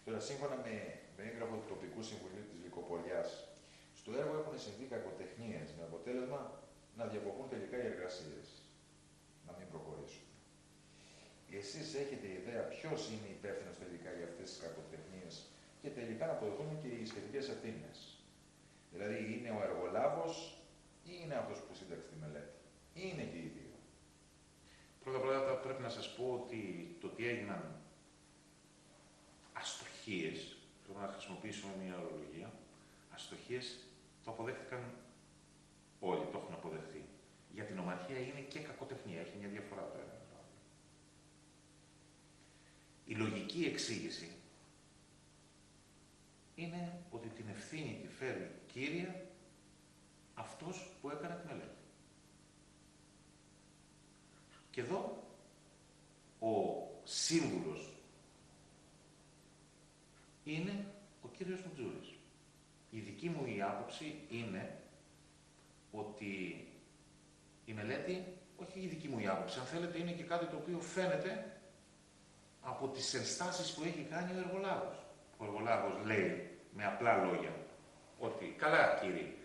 Τώρα, σύμφωνα με έγγραφο του τοπικού συμβουλίου της Λυκοπολιάς, στο έργο έχουν συμβεί κακοτεχνίες με αποτέλεσμα να διακοπούν τελικά οι εργασίες, να μην προχωρήσουν. Εσείς έχετε ιδέα ποιος είναι υπεύθυνος τελικά για αυτές τις κακοτεχνίες και τελικά να αποδοθούν και οι σχετικές ευθύνες. Δηλαδή, είναι ο εργολάβος ή είναι αυτός που σύνταξε τη μελέτη, ή είναι και οι δύο. Πρώτα πρέπει να σας πω ότι το ότι έγιναν αστοχίες, πρέπει να χρησιμοποιήσουμε μια ορολογία, αστοχίες το αποδέχτηκαν όλοι, το έχουν αποδεχτεί. Για την ομαρχία είναι και κακοτεχνία, έχει μια διαφορά το ένα. Η λογική εξήγηση είναι ότι την ευθύνη τη φέρει κύρια αυτός που έκανε τη μελέτη. Και εδώ ο σύμβουλος είναι ο κύριος Μουτζούρης. Η δική μου η άποψη είναι ότι η μελέτη, όχι η δική μου η άποψη, αν θέλετε είναι και κάτι το οποίο φαίνεται από τις ενστάσεις που έχει κάνει ο εργολάβος. Ο εργολάβος λέει με απλά λόγια ότι καλά κύριοι,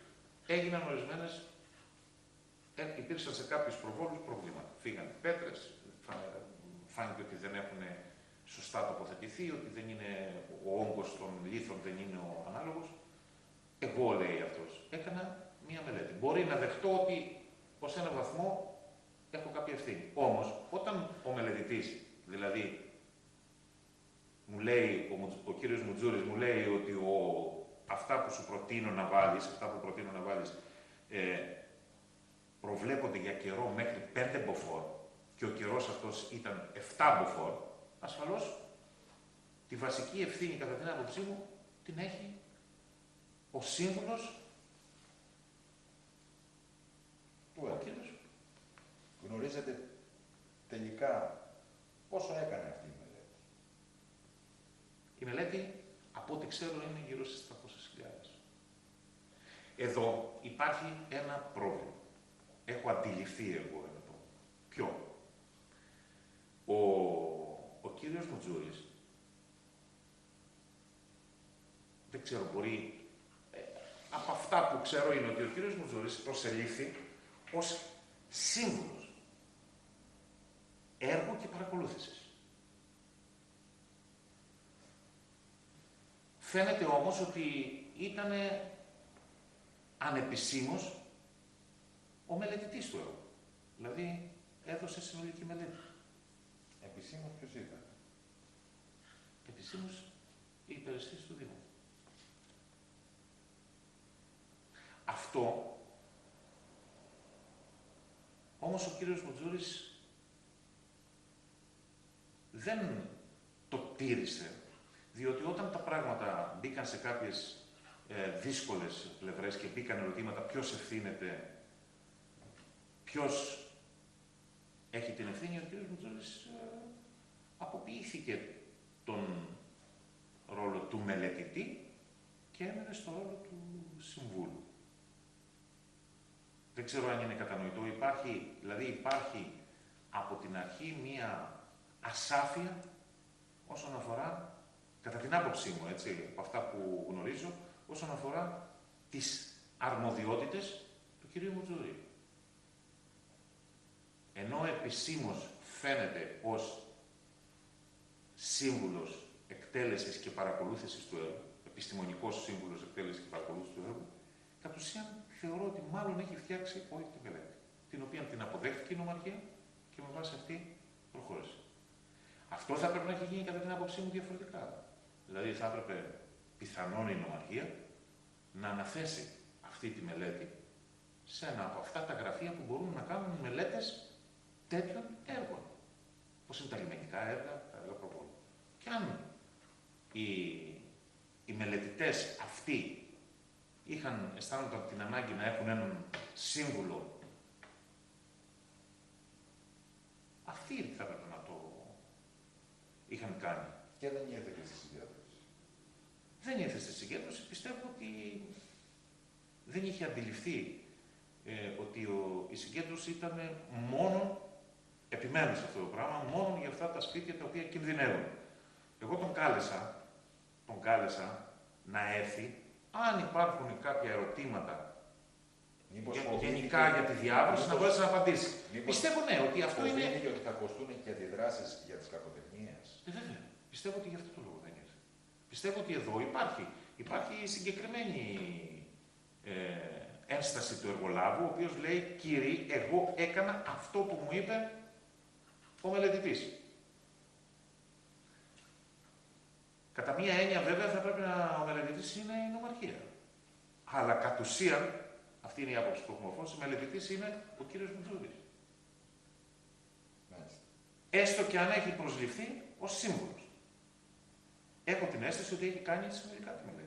έγιναν ορισμένες, υπήρξαν σε κάποιους προβόλους προβλήματα. Φύγανε πέτρες, φάνηκε ότι δεν έχουν σωστά τοποθετηθεί, ότι δεν είναι, ο όγκος των λίθων δεν είναι ο ανάλογος. Εγώ, λέει αυτός, έκανα μία μελέτη. Μπορεί να δεχτώ ότι ως ένα βαθμό έχω κάποια ευθύνη. Όμως, όταν ο μελετητής, δηλαδή, μου λέει, ο κύριος Μουτζούρης μου λέει ότι αυτά που σου προτείνω να βάλεις, προβλέπονται για καιρό μέχρι 5 μποφόρ και ο καιρός αυτός ήταν 7 μποφόρ, ασφαλώς τη βασική ευθύνη κατά την άποψή μου την έχει ο σύμβουλος του κύριος. Γνωρίζετε τελικά πόσο έκανε αυτή η μελέτη. Η μελέτη, από ό,τι ξέρω, είναι γύρω στις 300.000. Εδώ υπάρχει ένα πρόβλημα. Έχω αντιληφθεί εγώ ένα πρόβλημα. Ποιο? Ο κύριος Μουτζούρης, δεν ξέρω, μπορεί, από αυτά που ξέρω είναι ότι ο κύριος Μουτζούρης προσελήφθη ως σύμβουλος έργου και παρακολούθησης. Φαίνεται όμως ότι ήταν ανεπισήμως ο μελετητής του έργου. Δηλαδή, έδωσε συνολική μελέτη. Επισήμως ποιος ήταν? Επισήμως η υπηρεσίες του Δήμου. Αυτό, όμως ο κύριος Μουτζούρης δεν το τήρησε, διότι όταν τα πράγματα μπήκαν σε κάποιες δύσκολες πλευρές και μπήκαν ερωτήματα ποιος ευθύνεται, ποιος έχει την ευθύνη, ο κύριος Μουτζούρης αποποιήθηκε τον ρόλο του μελετητή και έμενε στο ρόλο του συμβούλου. Δεν ξέρω αν είναι κατανοητό. Υπάρχει από την αρχή μία ασάφεια όσον αφορά, κατά την άποψή μου, έτσι, από αυτά που γνωρίζω, όσον αφορά τις αρμοδιότητες του κυρίου Μουτζούρη. Ενώ επισήμως φαίνεται ως σύμβουλος εκτέλεσης και παρακολούθησης του έργου, επιστημονικός σύμβουλος εκτέλεσης και παρακολούθησης του έργου, κατ' ουσίαν θεωρώ ότι μάλλον έχει φτιάξει όλη τη μελέτη, την οποία την αποδέχτηκε η νομαρχία και με βάση αυτή προχώρησε. Αυτό θα έπρεπε να έχει γίνει κατά την άποψή μου διαφορετικά. Δηλαδή θα έπρεπε πιθανόν η νομαρχία να αναθέσει αυτή τη μελέτη σε ένα από αυτά τα γραφεία που μπορούν να κάνουν μελέτες τέτοιων έργων. Όπως είναι τα λιμενικά έργα, τα έργα προβόλου. Και αν οι μελετητές αυτοί αισθάνονταν την ανάγκη να έχουν έναν σύμβουλο, αυτοί θα έπρεπε να το είχαν κάνει. Και δεν ήρθε και στη συγκέντρωση. Δεν ήρθε στη συγκέντρωση. Πιστεύω ότι δεν είχε αντιληφθεί ότι η συγκέντρωση ήταν μόνο, επιμένω σε αυτό το πράγμα, μόνο για αυτά τα σπίτια τα οποία κινδυνεύουν. Εγώ τον κάλεσα τον κάλεσα να έρθει, αν υπάρχουν κάποια ερωτήματα γενικά για τη διάβρωση, να μπορέσει να απαντήσει. Πιστεύω ναι, ότι αυτό είναι. Φοβήθηκε ότι θα κοστούν και αντιδράσεις για τις κακοτεχνίες. Βέβαια. Πιστεύω ότι γι' αυτό το λόγο δεν ήρθε. Πιστεύω ότι εδώ υπάρχει συγκεκριμένη ένσταση του εργολάβου, ο οποίος λέει, κύριε, εγώ έκανα αυτό που μου είπε ο μελετητής. Κατά μία έννοια, βέβαια, θα πρέπει ο μελετητής είναι η νομαρχία. Αλλά κατ' ουσίαν, αυτή είναι η άποψη που έχουμε ο μελετητής είναι ο κύριος Μουτζούρης. Έστω και αν έχει προσληφθεί ως σύμβουλος. Έχω την αίσθηση ότι έχει κάνει συνολικά τη μελέτη.